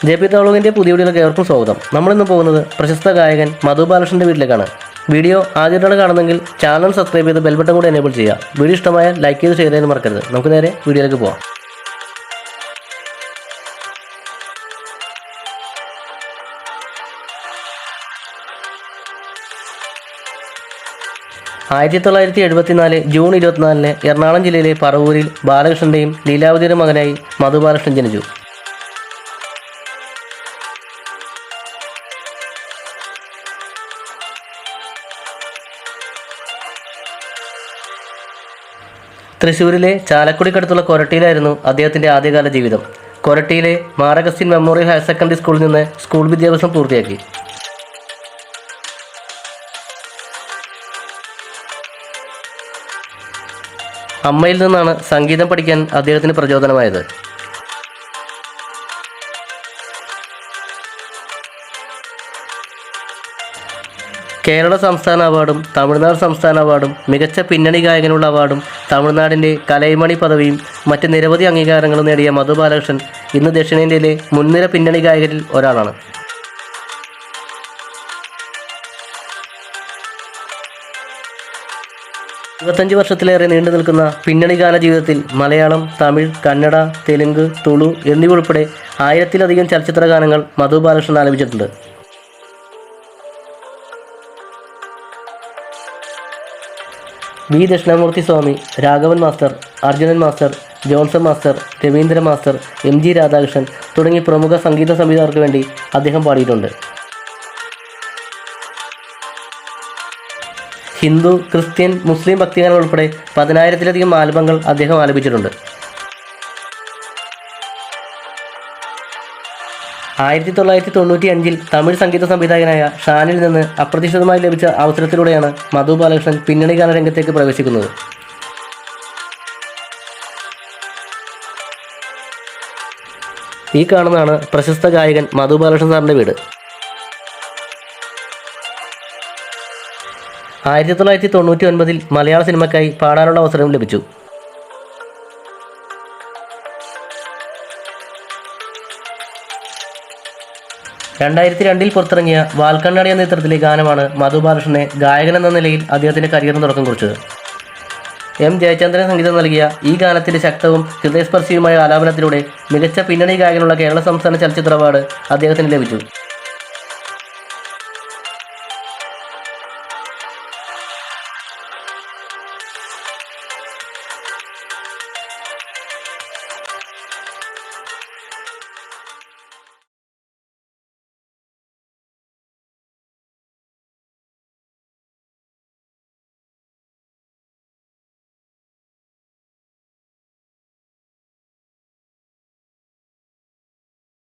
JP വ്ളോഗിൻ്റെ പുതിയ വീഡിയോയിലേക്ക് ഏവർക്കും സ്വാഗതം. നമ്മളിന്ന് പോകുന്നത് പ്രശസ്ത ഗായകൻ മധു ബാലകൃഷ്ണൻ്റെ വീട്ടിലേക്കാണ്. വീഡിയോ ആദ്യമായിട്ടാണ് കാണുന്നതെങ്കിൽ ചാനൽ സബ്സ്ക്രൈബ് ചെയ്ത് ബെൽ ബട്ടൺ കൂടി എനേബിൾ ചെയ്യുക. വീഡിയോ ഇഷ്ടമായാൽ ലൈക്ക് ചെയ്ത് ഷെയർ ചെയ്യാൻ മറക്കരുത്. നമുക്ക് നേരെ വീഡിയോയിലേക്ക് പോകാം. ആയിരത്തി 1974 ജൂൺ 24 എറണാകുളം ജില്ലയിലെ പറവൂരിൽ ബാലകൃഷ്ണൻ്റെയും ലീലാവതിയുടെ മകനായി മധു ബാലകൃഷ്ണൻ ജനിച്ചു. തൃശ്ശൂരിലെ ചാലക്കുടിക്കടുത്തുള്ള കൊരട്ടിയിലായിരുന്നു അദ്ദേഹത്തിൻ്റെ ആദ്യകാല ജീവിതം. കൊരട്ടിയിലെ Mar Augustine memorial higher secondary സ്കൂളിൽ നിന്ന് സ്കൂൾ വിദ്യാഭ്യാസം പൂർത്തിയാക്കി. അമ്മയിൽ നിന്നാണ് സംഗീതം പഠിക്കാൻ അദ്ദേഹത്തിന് പ്രചോദനമായത്. കേരള സംസ്ഥാന അവാർഡും തമിഴ്നാട് സംസ്ഥാന അവാർഡും മികച്ച പിന്നണി ഗായകനുള്ള അവാർഡും തമിഴ്നാടിൻ്റെ കലൈമണി പദവിയും മറ്റ് നിരവധി അംഗീകാരങ്ങളും നേടിയ മധു ബാലകൃഷ്ണൻ ഇന്ന് ദക്ഷിണേന്ത്യയിലെ മുൻനിര പിന്നണി ഗായകരിൽ ഒരാളാണ്. വർഷത്തിലേറെ നീണ്ടു നിൽക്കുന്ന പിന്നണി ഗാന ജീവിതത്തിൽ മലയാളം, തമിഴ്, കന്നഡ, തെലുങ്ക്, തുളു എന്നിവ ഉൾപ്പെടെ 1000-ലധികം ചലച്ചിത്ര ഗാനങ്ങൾ മധു ബാലകൃഷ്ണൻ ആലപിച്ചിട്ടുണ്ട്. V Dakshinamoorthy Swami, Raghavan master, Arjunan master, Johnson master, Raveendra master, MG Radhakrishnan തുടങ്ങി പ്രമുഖ സംഗീത സംവിധായകർക്ക് വേണ്ടി അദ്ദേഹം പാടിയിട്ടുണ്ട്. ഹിന്ദു, ക്രിസ്ത്യൻ, മുസ്ലിം ഭക്തിഗാനങ്ങൾ ഉൾപ്പെടെ 10,000-ലധികം ആൽബങ്ങൾ അദ്ദേഹം ആലപിച്ചിട്ടുണ്ട്. 1995 തമിഴ് സംഗീത സംവിധായകനായ ഷാനിൽ നിന്ന് അപ്രതീക്ഷിതമായി ലഭിച്ച അവസരത്തിലൂടെയാണ് മധു ബാലകൃഷ്ണൻ പിന്നണി ഗാന രംഗത്തേക്ക് പ്രവേശിക്കുന്നത്. ഈ കാണുന്നതാണ് പ്രശസ്ത ഗായകൻ മധു ബാലകൃഷ്ണൻ സാറിൻ്റെ വീട്. 1999 മലയാള സിനിമയ്ക്കായി പാടാനുള്ള അവസരം ലഭിച്ചു. 2002 പുറത്തിറങ്ങിയ വാൽക്കണ്ണാടി എന്ന ചിത്രത്തിലെ ഗാനമാണ് മധു ബാലകൃഷ്ണനെ ഗായകനെന്ന നിലയിൽ അദ്ദേഹത്തിൻ്റെ കരിയറിന് തുടക്കം കുറിച്ചത്. M. ജയചന്ദ്രൻ സംഗീതം നൽകിയ ഈ ഗാനത്തിൻ്റെ ശക്തവും ഹൃദയസ്പർശിയുമായ ആലാപനത്തിലൂടെ മികച്ച പിന്നണി ഗായകനുള്ള കേരള സംസ്ഥാന ചലച്ചിത്ര അവാർഡ് അദ്ദേഹത്തിന് ലഭിച്ചു.